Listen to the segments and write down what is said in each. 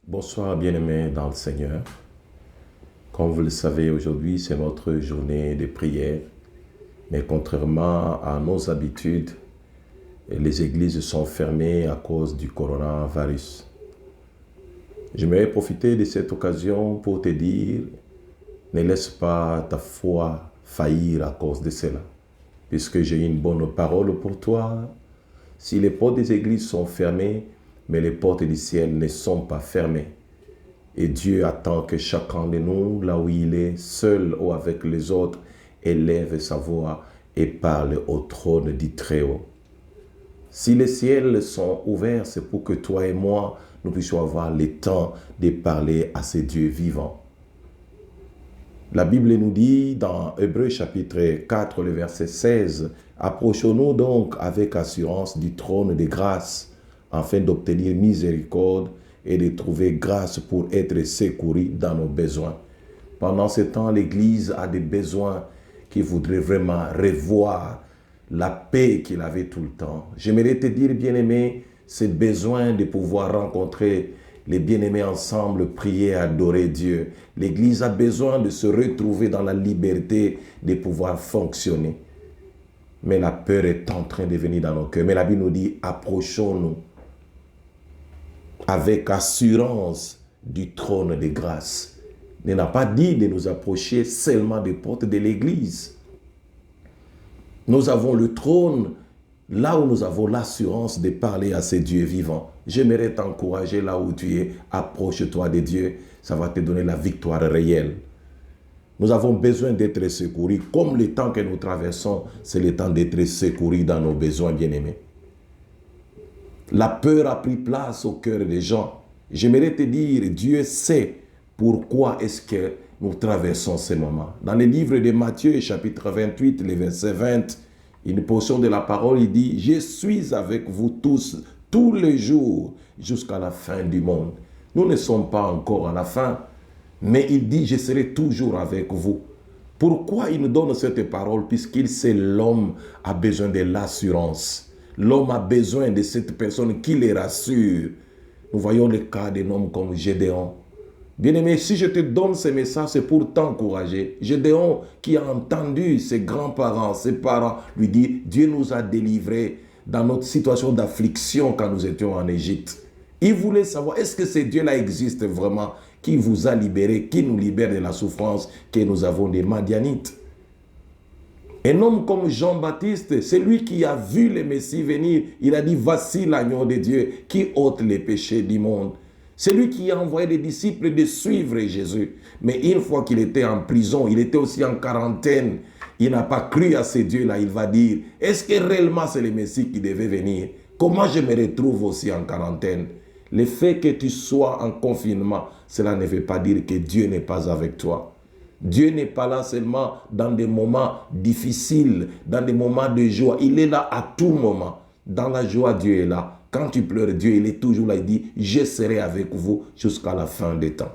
Bonsoir bien-aimés dans le Seigneur. Comme vous le savez, aujourd'hui c'est notre journée de prière. Mais contrairement à nos habitudes, les églises sont fermées à cause du coronavirus. J'aimerais profiter de cette occasion pour te dire, ne laisse pas ta foi faillir à cause de cela. Puisque j'ai une bonne parole pour toi. Si les portes des églises sont fermées, mais les portes du ciel ne sont pas fermées. Et Dieu attend que chacun de nous, là où il est, seul ou avec les autres, élève sa voix et parle au trône du Très-Haut. Si les ciels sont ouverts, c'est pour que toi et moi, nous puissions avoir le temps de parler à ces dieux vivants. La Bible nous dit dans Hébreux chapitre 4, le verset 16, « Approchons-nous donc avec assurance du trône de grâce, afin d'obtenir miséricorde et de trouver grâce pour être secourus dans nos besoins. » Pendant ce temps, l'Église a des besoins qui voudraient vraiment revoir la paix qu'il avait tout le temps. J'aimerais te dire, bien-aimé, c'est besoin de pouvoir rencontrer les bien-aimés ensemble, prier, adorer Dieu. L'Église a besoin de se retrouver dans la liberté de pouvoir fonctionner. Mais la peur est en train de venir dans nos cœurs. Mais la Bible nous dit, approchons-nous avec assurance du trône de grâce. Il n'a pas dit de nous approcher seulement des portes de l'Église. Nous avons le trône là où nous avons l'assurance de parler à ces dieux vivants. J'aimerais t'encourager là où tu es. Approche-toi de Dieu. Ça va te donner la victoire réelle. Nous avons besoin d'être secourus. Comme le temps que nous traversons, c'est le temps d'être secourus dans nos besoins, bien-aimés. La peur a pris place au cœur des gens. J'aimerais te dire, Dieu sait pourquoi est-ce que nous traversons ces moments. Dans le livre de Matthieu, chapitre 28, le verset 20, une portion de la parole, il dit, « Je suis avec vous tous les jours, jusqu'à la fin du monde. » Nous ne sommes pas encore à la fin, mais il dit, « Je serai toujours avec vous. » Pourquoi il nous donne cette parole? Puisqu'il sait l'homme a besoin de l'assurance. L'homme a besoin de cette personne qui les rassure. Nous voyons le cas d'un homme comme Gédéon. Bien-aimé, si je te donne ce message, c'est pour t'encourager. Gédéon, qui a entendu ses grands-parents, ses parents, lui dit, Dieu nous a délivrés dans notre situation d'affliction quand nous étions en Égypte. Il voulait savoir, est-ce que ce Dieu-là existe vraiment, qui vous a libérés, qui nous libère de la souffrance que nous avons des Madianites. Un homme comme Jean-Baptiste, c'est lui qui a vu le Messie venir. Il a dit, voici l'agneau de Dieu qui ôte les péchés du monde. C'est lui qui a envoyé les disciples de suivre Jésus. Mais une fois qu'il était en prison, il était aussi en quarantaine. Il n'a pas cru à ce Dieu-là. Il va dire, est-ce que réellement c'est le Messie qui devait venir? Comment je me retrouve aussi en quarantaine? Le fait que tu sois en confinement, cela ne veut pas dire que Dieu n'est pas avec toi. Dieu n'est pas là seulement dans des moments difficiles, dans des moments de joie. Il est là à tout moment. Dans la joie, Dieu est là. Quand tu pleures, Dieu, il est toujours là. Il dit, je serai avec vous jusqu'à la fin des temps.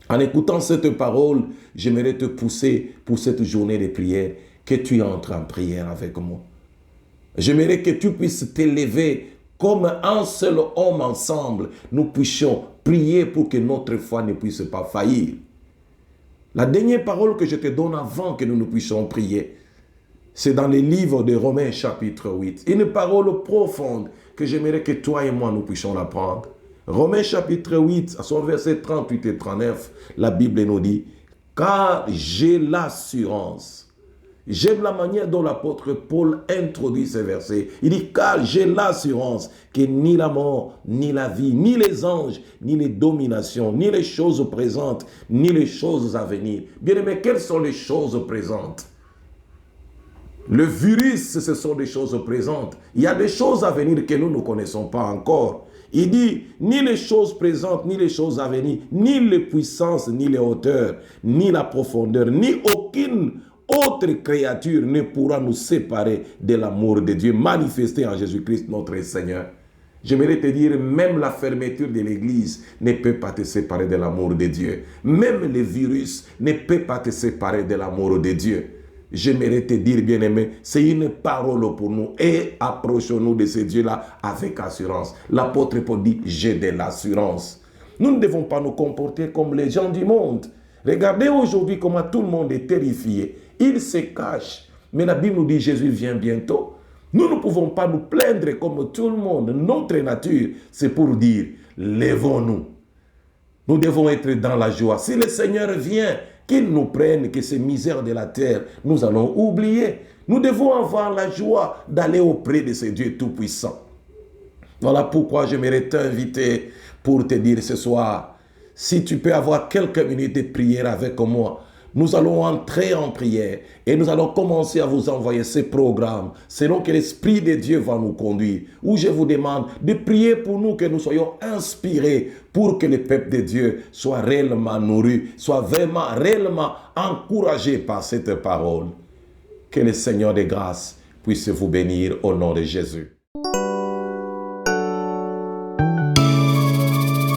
En écoutant cette parole, j'aimerais te pousser pour cette journée de prière, que tu entres en prière avec moi. J'aimerais que tu puisses t'élever comme un seul homme ensemble. Nous puissions prier pour que notre foi ne puisse pas faillir. La dernière parole que je te donne avant que nous ne puissions prier, c'est dans le livre de Romains chapitre 8. Une parole profonde que j'aimerais que toi et moi nous puissions la prendre. Romains chapitre 8, à son verset 38 et 39, la Bible nous dit, « Car j'ai l'assurance. » J'aime la manière dont l'apôtre Paul introduit ce verset. Il dit, « Car j'ai l'assurance que ni la mort, ni la vie, ni les anges, ni les dominations, ni les choses présentes, ni les choses à venir. » Bien-aimés, quelles sont les choses présentes? Le virus, ce sont des choses présentes. Il y a des choses à venir que nous ne connaissons pas encore. Il dit, ni les choses présentes, ni les choses à venir, ni les puissances, ni les hauteurs, ni la profondeur, ni aucune autre créature ne pourra nous séparer de l'amour de Dieu manifesté en Jésus-Christ notre Seigneur. J'aimerais te dire, même la fermeture de l'église ne peut pas te séparer de l'amour de Dieu. Même le virus ne peut pas te séparer de l'amour de Dieu. j'aimerais te dire, bien-aimé, c'est une parole pour nous. Et approchons-nous de ce Dieu-là avec assurance. L'apôtre Paul dit, j'ai de l'assurance. Nous ne devons pas nous comporter comme les gens du monde. Regardez aujourd'hui comment tout le monde est terrifié. Il se cache. Mais la Bible nous dit, Jésus vient bientôt. Nous ne pouvons pas nous plaindre comme tout le monde. Notre nature, c'est pour dire, lèvons-nous. Nous devons être dans la joie. Si le Seigneur vient, qu'il nous prenne, que ces misères de la terre, nous allons oublier. Nous devons avoir la joie d'aller auprès de ce Dieu Tout-Puissant. Voilà pourquoi j'aimerais t'inviter pour te dire ce soir, si tu peux avoir quelques minutes de prière avec moi, nous allons entrer en prière et nous allons commencer à vous envoyer ces programmes selon que l'Esprit de Dieu va nous conduire. Où je vous demande de prier pour nous, que nous soyons inspirés pour que le peuple de Dieu soit réellement nourri, soit vraiment, réellement encouragé par cette parole. Que le Seigneur de grâce puisse vous bénir au nom de Jésus.